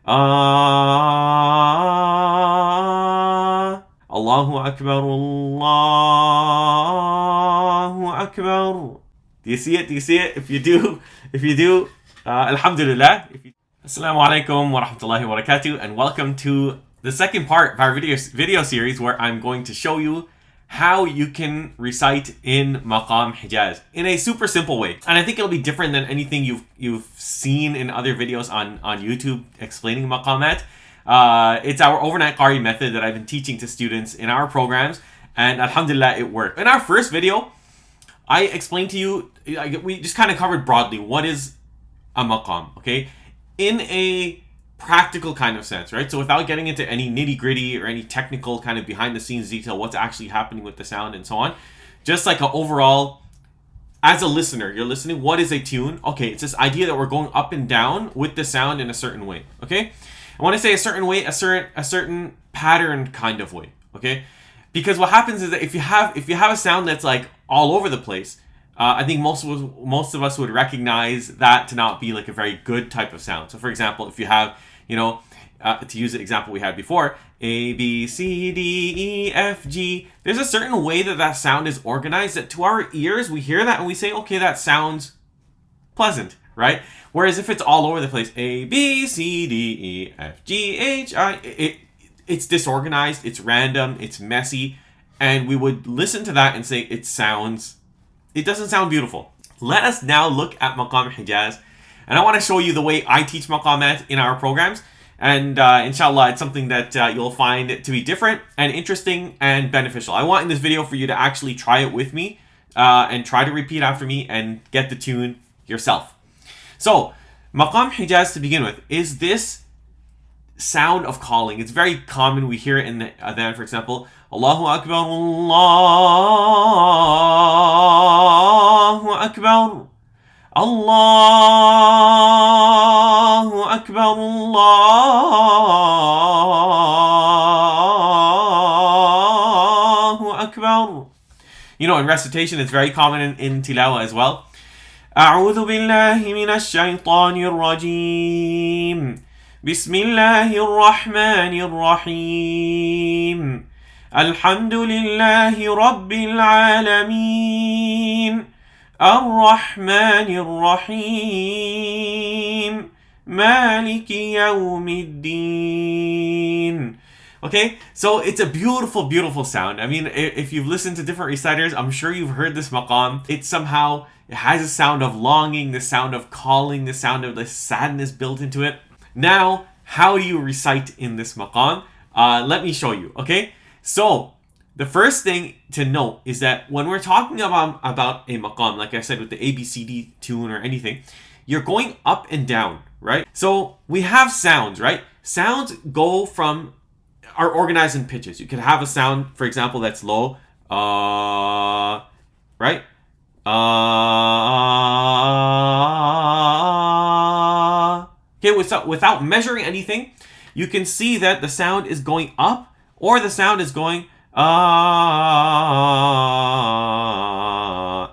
Allahu Akbar, Allahu Akbar. Do you see it? Do you see it? If you do, Alhamdulillah. Assalamu alaikum wa rahmatullahi wa barakatuh, and welcome to the second part of our video series where I'm going to show you how you can recite in maqam hijaz in a super simple way. And I think it'll be different than anything you've seen in other videos on YouTube explaining maqamat. It's our overnight qari method that I've been teaching to students in our programs, and alhamdulillah it worked. In our first video, I explained to you, we just kind of covered broadly what is a maqam, okay? In a practical kind of sense, right? So without getting into any nitty-gritty or any technical kind of behind-the-scenes detail, what's actually happening with the sound and so on, just like an overall, as a listener, you're listening, what is a tune? Okay, it's this idea that we're going up and down with the sound in a certain way, okay? And when I say a certain way, a certain pattern kind of way, okay? Because what happens is that if you have a sound that's like all over the place, I think most of us would recognize that to not be like a very good type of sound. So for example, if you have, to use the example we had before, A, B, C, D, E, F, G, there's a certain way that sound is organized that to our ears, we hear that and we say, okay, that sounds pleasant, right? Whereas if it's all over the place, A, B, C, D, E, F, G, H, I, it's disorganized, it's random, it's messy, and we would listen to that and say it doesn't sound beautiful. Let us now look at maqam hijaz, and I want to show you the way I teach maqamat in our programs, and inshallah it's something that you'll find to be different and interesting and beneficial. I want in this video for you to actually try it with me and try to repeat after me and get the tune yourself. So maqam hijaz, to begin with, is this sound of calling. It's very common. We hear it in the adhan, for example, Allahu Akbar, Allahu Akbar, Allahu Akbar, Allahu Akbar. In recitation, it's very common in tilawa as well. أعوذ بالله من الشيطان الرجيم بسم الله الرحمن الرحيم الحمد لله رب العالمين الرحمن الرحيم مالك يوم الدين. Okay, so it's a beautiful, beautiful sound. I mean, if you've listened to different reciters, I'm sure you've heard this maqam. It has a sound of longing, the sound of calling, the sound of the sadness built into it. Now, how do you recite in this maqam? Let me show you, okay? So, the first thing to note is that when we're talking about a maqam, like I said with the ABCD tune or anything, you're going up and down, right? So, we have sounds, right? Sounds are organized in pitches. You can have a sound, for example, that's low, right? Okay, without measuring anything, you can see that the sound is going up or the sound is going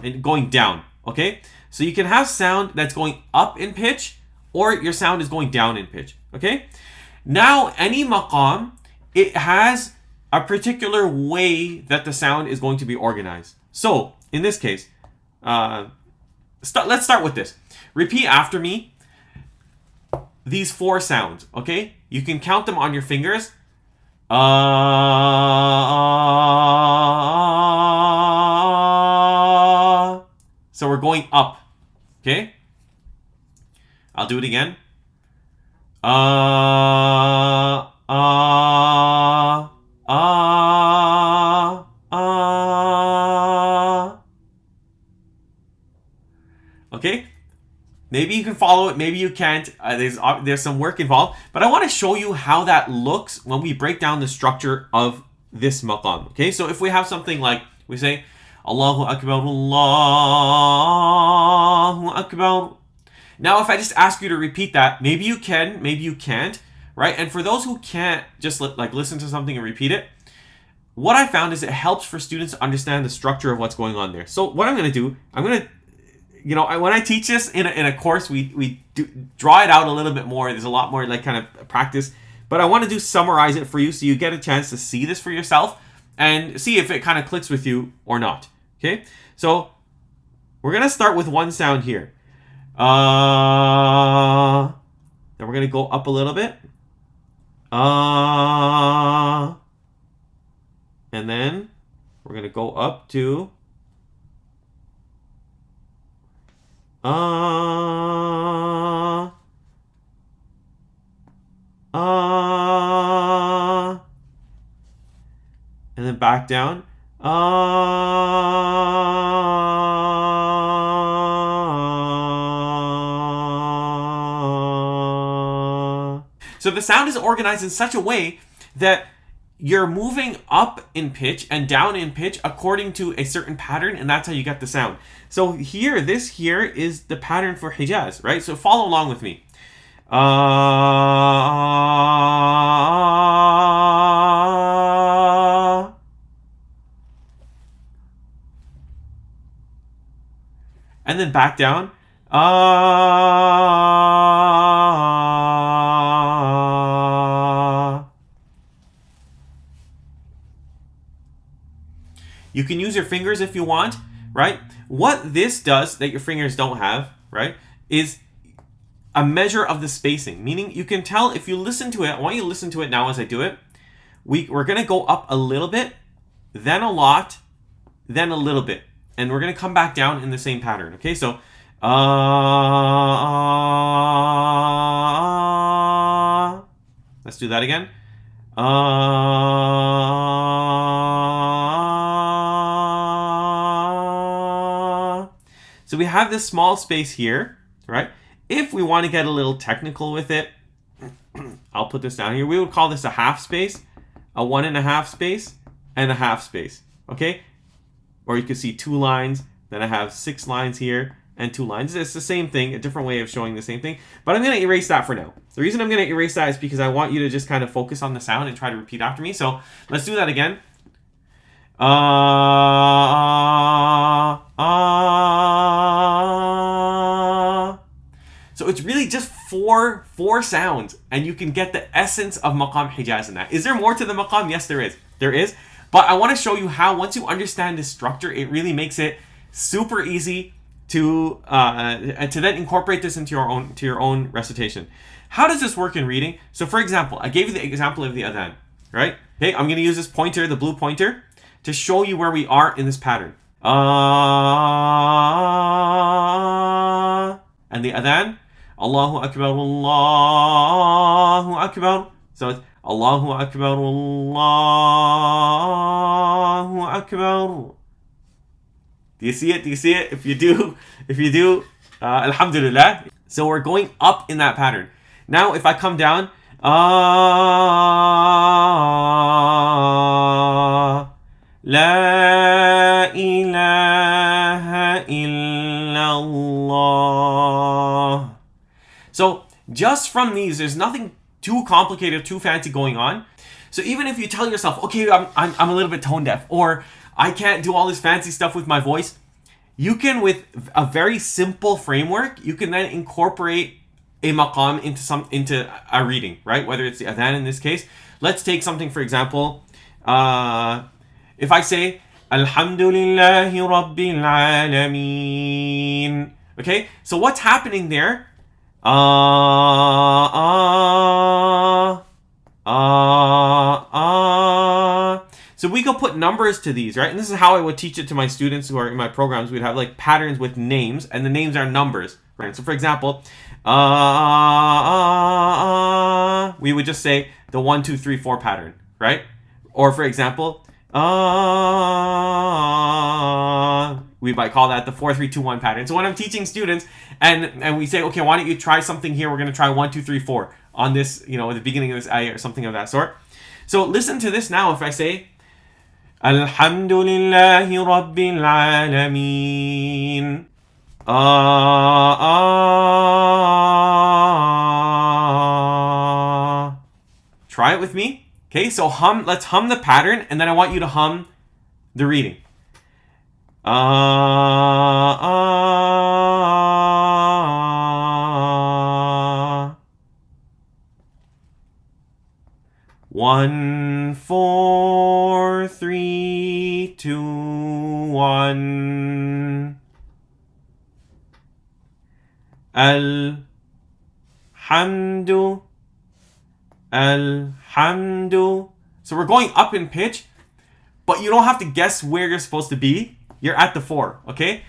and going down. Okay, so you can have sound that's going up in pitch or your sound is going down in pitch. Okay, now any maqam, it has a particular way that the sound is going to be organized. So in this case, let's start with this. Repeat after me these 4 sounds, okay? You can count them on your fingers. So we're going up, okay? I'll do it again. Okay, maybe you can follow it, maybe you can't. There's some work involved, but I want to show you how that looks when we break down the structure of this maqam. Okay, so if we have something like, we say Allahu Akbar, Allahu Akbar. Now if I just ask you to repeat that, maybe you can, maybe you can't, right? And for those who can't just listen to something and repeat it, what I found is it helps for students to understand the structure of what's going on there. So what I'm going to do, you know, when I teach this in a course, we do draw it out a little bit more. There's a lot more like kind of practice, but I want to summarize it for you so you get a chance to see this for yourself and see if it kind of clicks with you or not. Okay, so we're gonna start with one sound here. Then we're gonna go up a little bit. And then we're gonna go up to and then back down. So the sound is organized in such a way that you're moving up in pitch and down in pitch according to a certain pattern, and that's how you get the sound. So here, this here is the pattern for hijaz, right? So follow along with me. And then back down. You can use your fingers if you want, right? What this does that your fingers don't have, right, is a measure of the spacing. Meaning you can tell if you listen to it. I want you to listen to it now as I do it. We're going to go up a little bit, then a lot, then a little bit. And we're going to come back down in the same pattern. Okay, so let's do that again. So we have this small space here, right? If we want to get a little technical with it, I'll put this down here. We would call this a half space, a 1.5 space, and a half space, okay? Or you can see 2 lines, then I have 6 lines here, and 2 lines. It's the same thing, a different way of showing the same thing. But I'm going to erase that for now. The reason I'm going to erase that is because I want you to just kind of focus on the sound and try to repeat after me. So let's do that again. So it's really just four sounds, and you can get the essence of maqam hijaz in that. Is there more to the maqam? Yes, there is. There is. But I want to show you how, once you understand this structure, it really makes it super easy to then incorporate this into your own recitation. How does this work in reading? So for example, I gave you the example of the adhan, right? Okay, I'm going to use this pointer, the blue pointer, to show you where we are in this pattern. And the adhan, Allahu Akbar, Allahu Akbar. So it's Allahu Akbar, Allahu Akbar. Do you see it? Do you see it? If you do, Alhamdulillah. So we're going up in that pattern. Now, if I come down, La ilaha illallah. So just from these, there's nothing too complicated, too fancy going on. So even if you tell yourself, okay, I'm a little bit tone deaf, or I can't do all this fancy stuff with my voice, you can, with a very simple framework, you can then incorporate a maqam into a reading, right? Whether it's the adhan in this case. Let's take something, for example, if I say Alhamdulillahi Rabbil Alameen. Okay, so what's happening there? So we could put numbers to these, right? And this is how I would teach it to my students who are in my programs. We'd have like patterns with names, and the names are numbers, right? So for example, we would just say the 1, 2, 3, 4 pattern, right? Or for example, we might call that the 4, 3, 2, 1 pattern. So when I'm teaching students and we say, okay, why don't you try something here? We're going to try 1, 2, 3, 4 on this, at the beginning of this ayah or something of that sort. So listen to this now. If I say, Alhamdulillahi Rabbil Alameen. Try it with me. Okay, so let's hum the pattern, and then I want you to hum the reading. 1, 4, 3, 2, 1. Alhamdu, alhamdu. So we're going up in pitch, but you don't have to guess where you're supposed to be. You're at the 4, okay?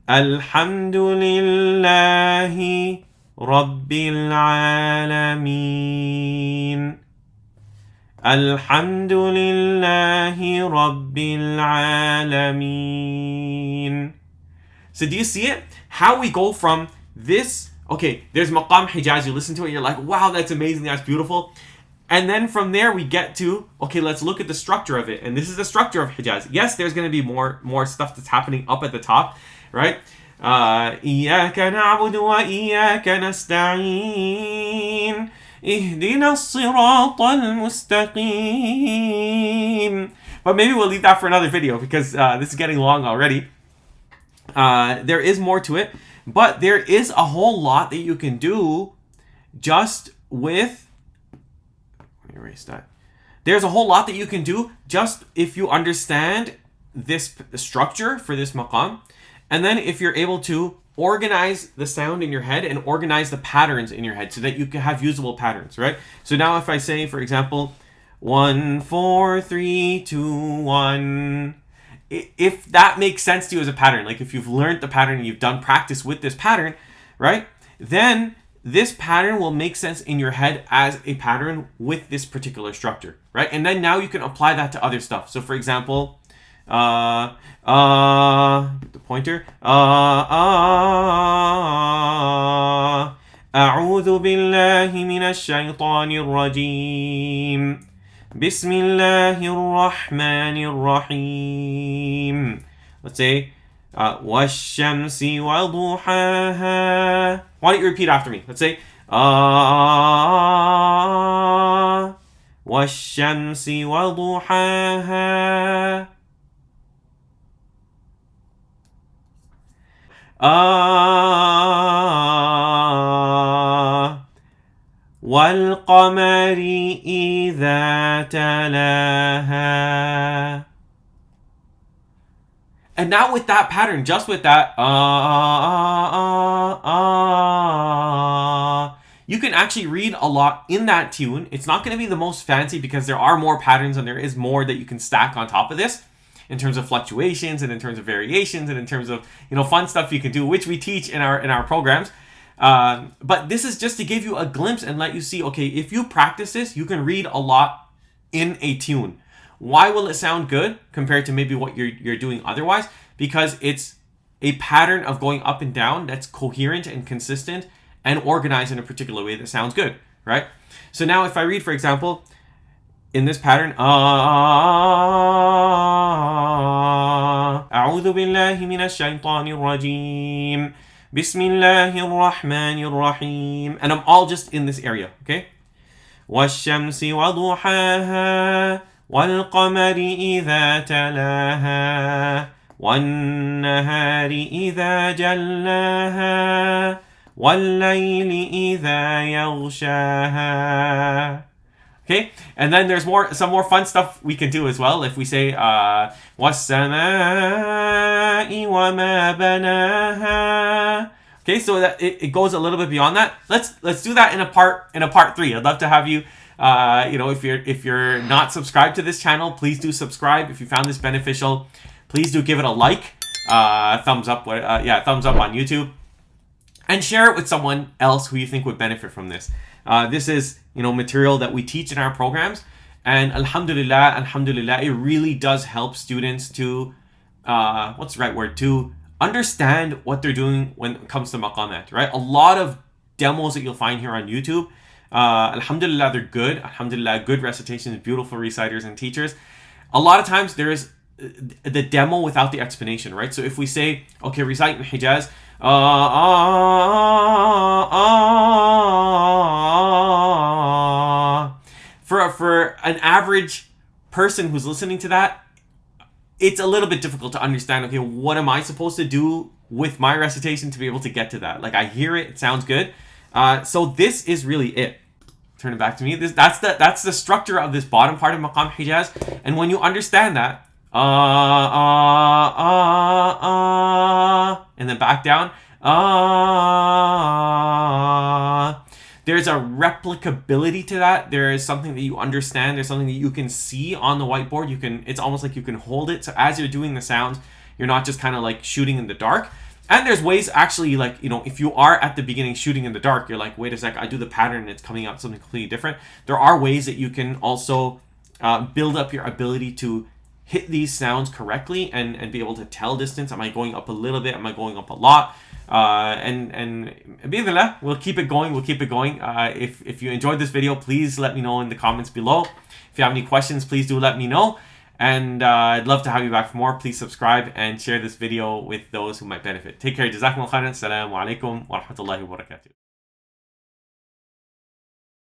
Alhamdulillahi Rabbil Alameen. Alhamdulillahi Rabbil Alameen. So do you see it? How we go from this, okay, there's maqam hijaz, you listen to it, you're like, wow, that's amazing, that's beautiful. And then from there we get to, okay, let's look at the structure of it. And this is the structure of hijaz. Yes, there's going to be more stuff that's happening up at the top, right? إِيَّاكَ نَعْبُدُ وَإِيَّاكَ نَسْتَعِينُ اهْدِنَا الصِّرَاطَ الْمُسْتَقِيمِ. But maybe we'll leave that for another video because this is getting long already. There is more to it, but there is a whole lot that you can do just with... Let me erase that. There's a whole lot that you can do just if you understand this structure for this maqam, and then if you're able to organize the sound in your head and organize the patterns in your head so that you can have usable patterns, right? So now if I say, for example, 1, 4, 3, 2, 1, if that makes sense to you as a pattern, like if you've learned the pattern and you've done practice with this pattern, right? Then this pattern will make sense in your head as a pattern with this particular structure, right? And then now you can apply that to other stuff. So for example, the pointer, أعوذ بالله من الشيطان الرجيم بسم الله الرحمن الرحيم. Let's say والشمس وضحاها. Why don't you repeat after me? Let's say والشمس وضحاها. والقمر إذا تلاها. And now with that pattern, just with that, you can actually read a lot in that tune. It's not going to be the most fancy because there are more patterns and there is more that you can stack on top of this in terms of fluctuations and in terms of variations and in terms of, fun stuff you can do, which we teach in our programs. But this is just to give you a glimpse and let you see, okay, if you practice this, you can read a lot in a tune. Why will it sound good compared to maybe what you're doing otherwise? Because it's a pattern of going up and down that's coherent and consistent and organized in a particular way that sounds good, right? So now if I read, for example, in this pattern, أعوذ بالله من الشيطان الرجيم بسم الله الرحمن الرحيم, and I'm all just in this area, okay? والشمس وضحاها والقمر إذا تلاها والنهار إذا جلاها والليل إذا يغشاها. Okay, and then there's some more fun stuff we can do as well. If we say وَالسَّمَاءِ وَمَا بَنَاهَا. Okay, so that it goes a little bit beyond that. Let's do that in a part 3. I'd love to have you. If you're not subscribed to this channel, please do subscribe. If you found this beneficial, please do give it a like, thumbs up on YouTube, and share it with someone else who you think would benefit from this. This is material that we teach in our programs, and alhamdulillah, it really does help students to to understand what they're doing when it comes to maqamat, right? A lot of demos that you'll find here on YouTube, alhamdulillah, they're good. Alhamdulillah, good recitations, beautiful reciters and teachers. A lot of times there is the demo without the explanation, right? So if we say, okay, recite in hijaz, for an average person who's listening to that, it's a little bit difficult to understand, okay, what am I supposed to do with my recitation to be able to get to that? Like, I hear it, it sounds good. So this is really it. turn it back to me. That's the structure of this bottom part of maqam hijaz. And when you understand that, and then back down, there's a replicability to that. There is something that you understand. There's something that you can see on the whiteboard. It's almost like you can hold it. So as you're doing the sounds, you're not just kind of like shooting in the dark. And there's ways actually, like, you know, if you are at the beginning shooting in the dark, you're like, wait a sec, I do the pattern and it's coming out something completely different. There are ways that you can also build up your ability to hit these sounds correctly and be able to tell distance. Am I going up a little bit? Am I going up a lot? And bismillah, we'll keep it going. If you enjoyed this video, please let me know in the comments below. If you have any questions, please do let me know. And I'd love to have you back for more. Please subscribe and share this video with those who might benefit. Take care. Jazakumullah khairan. Assalamu alaikum wa rahmatullahi wa barakatuh.